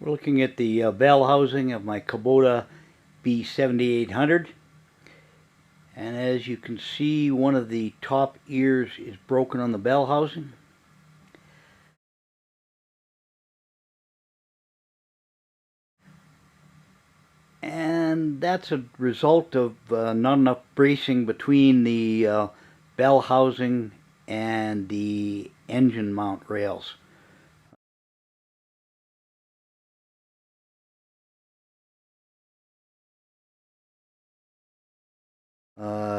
We're looking at the bell housing of my Kubota B7800, and as you can see, one of the top ears is broken on the bell housing. And that's a result of not enough bracing between the bell housing and the engine mount rails.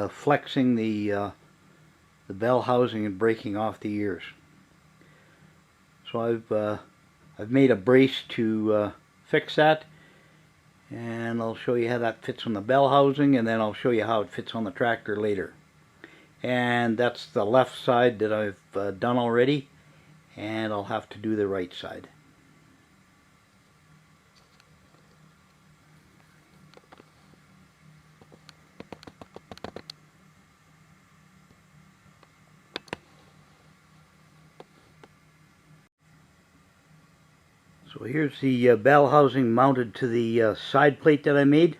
Flexing the bell housing and breaking off the ears. So I've made a brace to fix that, and I'll show you how that fits on the bell housing, and then I'll show you how it fits on the tractor later. And that's the left side that I've done already, and I'll have to do the right side. So here's the bell housing mounted to the side plate that I made.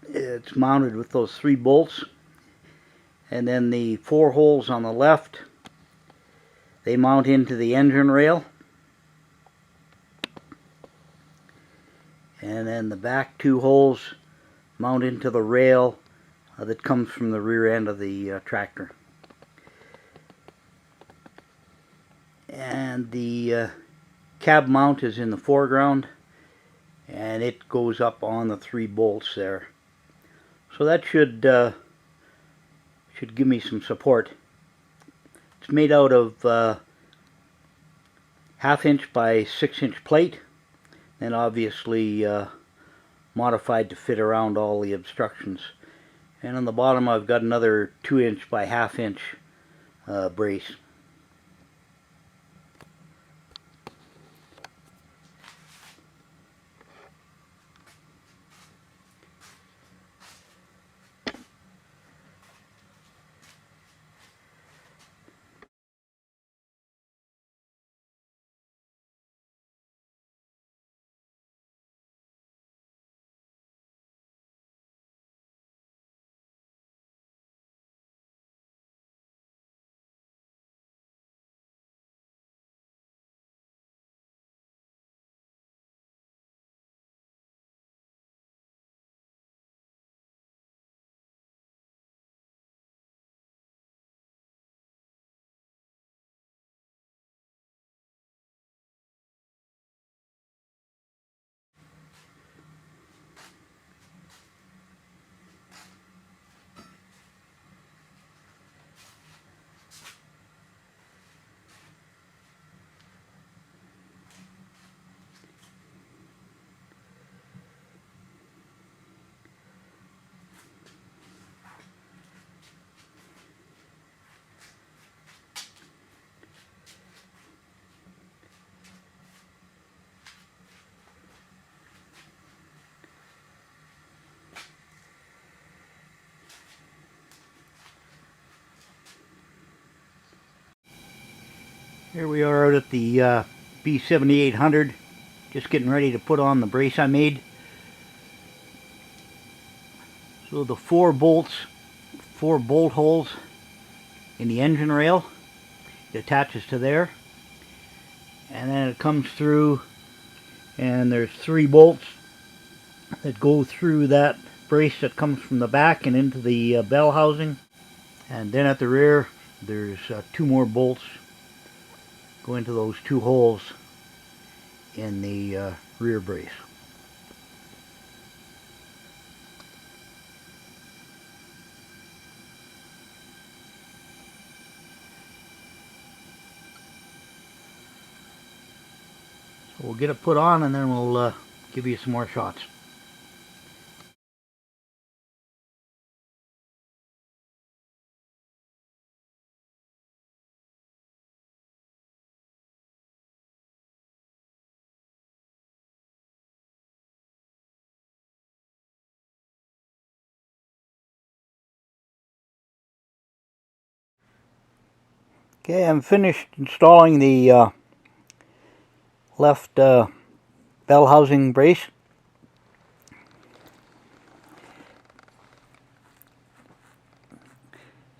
It's mounted with those 3 bolts, and then the 4 holes on the left, they mount into the engine rail, and then the back 2 holes mount into the rail that comes from the rear end of the tractor. And the cab mount is in the foreground, and it goes up on the 3 bolts there. So that should give me some support. It's made out of 1/2 inch by 6 inch plate, and obviously modified to fit around all the obstructions. And on the bottom I've got another 2 inch by 1/2 inch brace. Here we are out at the B7800, just getting ready to put on the brace I made. So the 4 bolts, 4 bolt holes in the engine rail, it attaches to there, and then it comes through, and there's 3 bolts that go through that brace that comes from the back and into the bell housing. And then at the rear there's 2 more bolts go into those 2 holes in the rear brace. So we'll get it put on, and then we'll give you some more shots. Okay, I'm finished installing the left bell housing brace.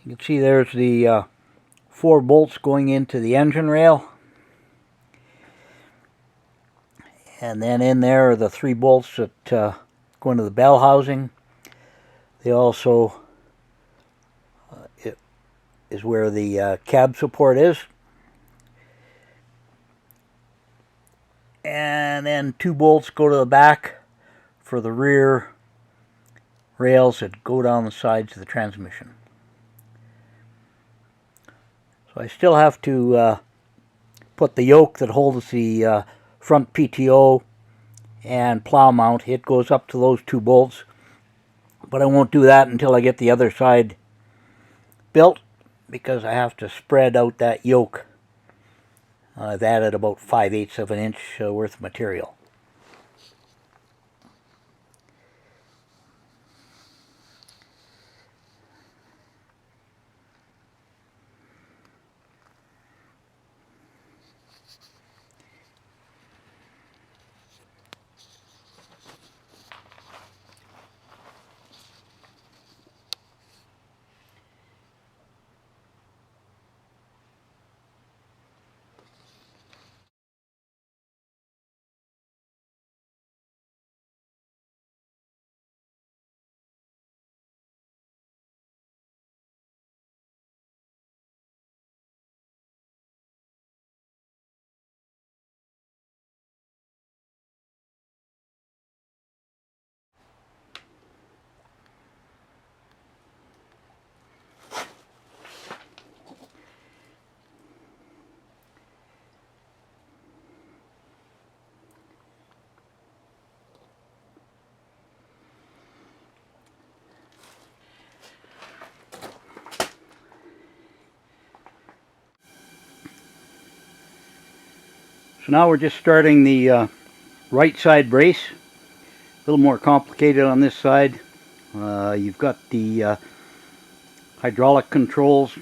You can see there's the 4 bolts going into the engine rail. And then in there are the 3 bolts that go into the bell housing. They also is where the cab support is. And then 2 bolts go to the back for the rear rails that go down the sides of the transmission. So I still have to put the yoke that holds the front PTO and plow mount. It goes up to those 2 bolts, but I won't do that until I get the other side built, because I have to spread out that yoke. I've added about 5/8 of an inch worth of material. So now we're just starting the right side brace. A little more complicated on this side. You've got the hydraulic controls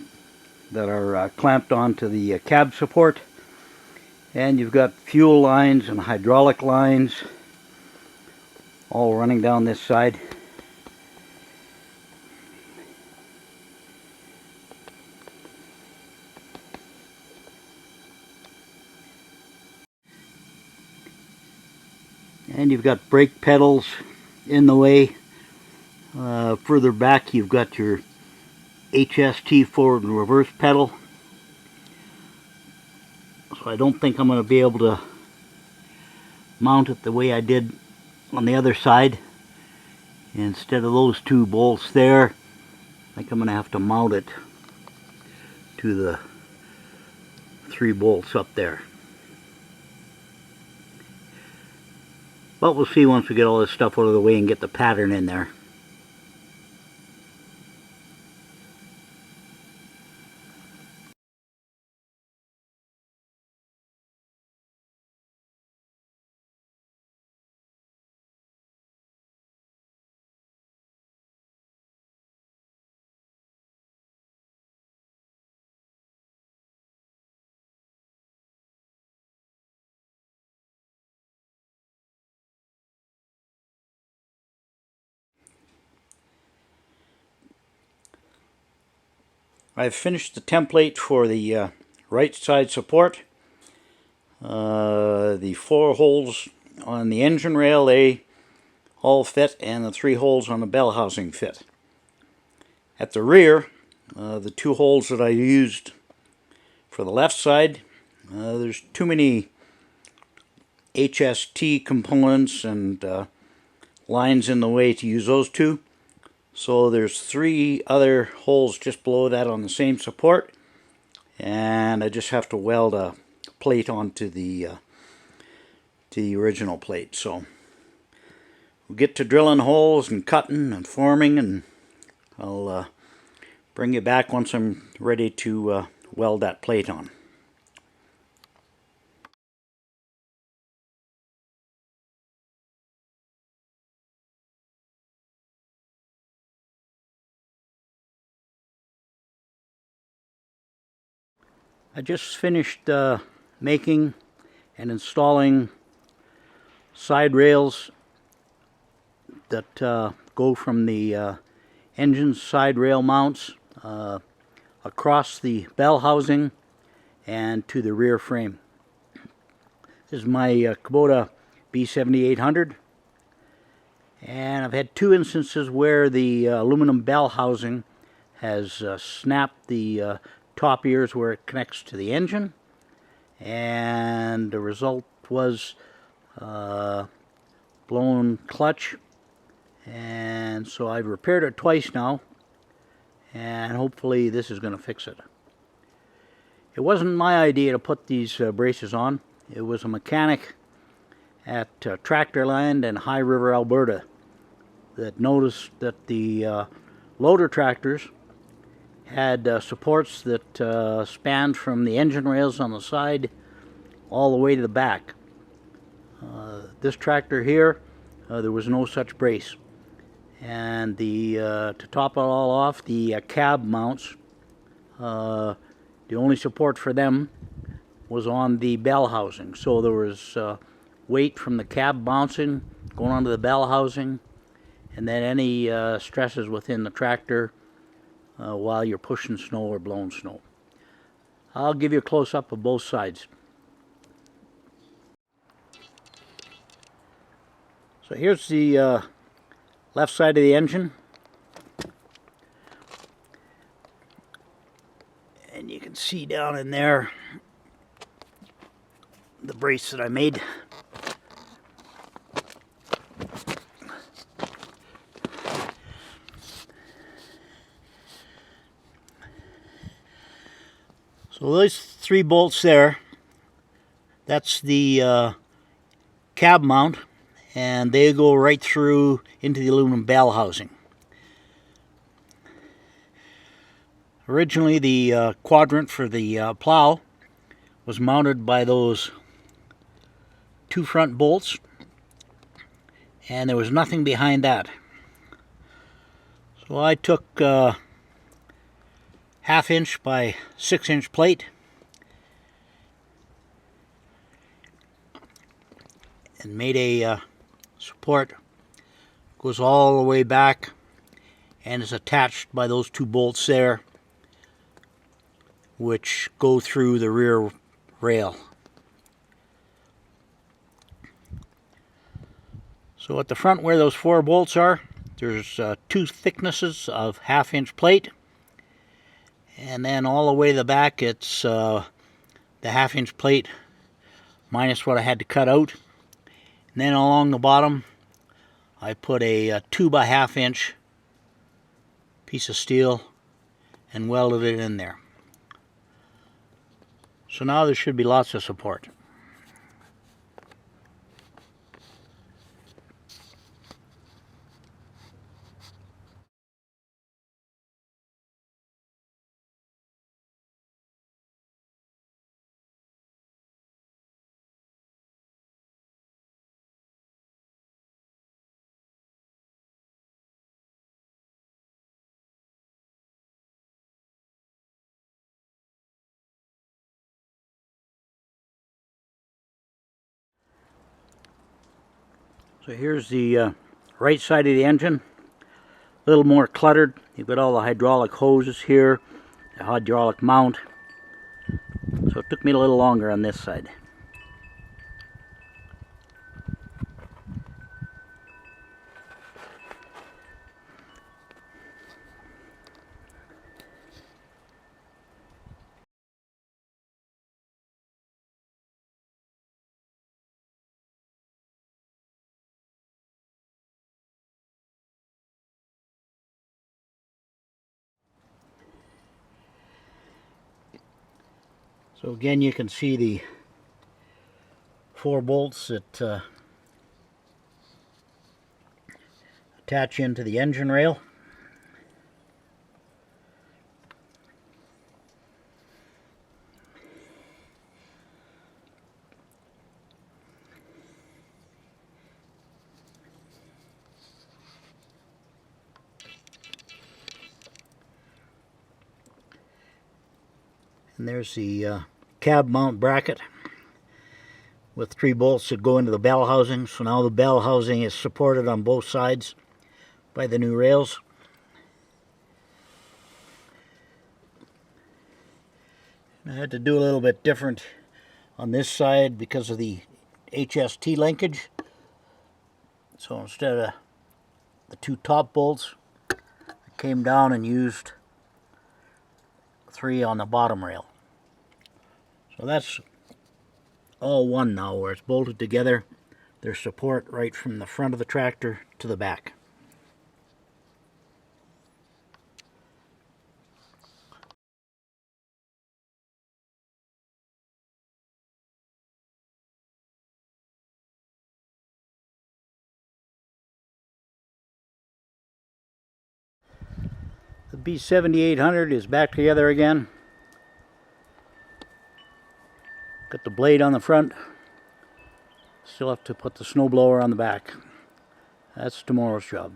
that are clamped onto the cab support, and you've got fuel lines and hydraulic lines all running down this side. And you've got brake pedals in the way. Further back you've got your HST forward and reverse pedal. So I don't think I'm going to be able to mount it the way I did on the other side. Instead of those 2 bolts there, I think I'm going to have to mount it to the 3 bolts up there. But we'll see once we get all this stuff out of the way and get the pattern in there. I've finished the template for the right side support. The 4 holes on the engine rail, they all fit, and the 3 holes on the bell housing fit. At the rear, the 2 holes that I used for the left side, there's too many HST components and lines in the way to use those 2. So there's 3 other holes just below that on the same support, and I just have to weld a plate onto the original plate. So we'll get to drilling holes and cutting and forming, and I'll bring you back once I'm ready to weld that plate on. I just finished making and installing side rails that go from the engine side rail mounts across the bell housing and to the rear frame. This is my Kubota B7800, and I've had two instances where the aluminum bell housing has snapped the top ears where it connects to the engine, and the result was blown clutch, and so I've repaired it twice now, and hopefully this is going to fix it. It wasn't my idea to put these braces on. It was a mechanic at Tractorland in High River, Alberta, that noticed that the loader tractors had supports that spanned from the engine rails on the side all the way to the back. This tractor here, there was no such brace, and to top it all off, the cab mounts, the only support for them was on the bell housing. So there was weight from the cab bouncing going onto the bell housing, and then any stresses within the tractor while you're pushing snow or blowing snow. I'll give you a close-up of both sides. So here's the left side of the engine, and you can see down in there the brace that I made. So those 3 bolts there, that's the cab mount, and they go right through into the aluminum bell housing. Originally the quadrant for the plow was mounted by those 2 front bolts, and there was nothing behind that. So I took 1/2 inch by 6 inch plate and made a support. Goes all the way back and is attached by those 2 bolts there, which go through the rear rail. So at the front where those 4 bolts are, there's 2 thicknesses of 1/2 inch plate, and then all the way to the back it's the 1/2 inch plate minus what I had to cut out. And then along the bottom I put a 2 by 1/2 inch piece of steel and welded it in there. So now there should be lots of support. So here's the right side of the engine, a little more cluttered. You've got all the hydraulic hoses here, the hydraulic mount. So it took me a little longer on this side. So again, you can see the 4 bolts that attach into the engine rail. And there's the cab mount bracket. with 3 bolts that go into the bell housing. So now the bell housing is supported on both sides by the new rails. I had to do a little bit different on this side because of the HST linkage. So instead of the 2 top bolts, I came down and used 3 on the bottom rail. So that's all one now, where it's bolted together. There's support right from the front of the tractor to the back. The B7800 is back together again. Got the blade on the front. Still have to put the snowblower on the back. That's tomorrow's job.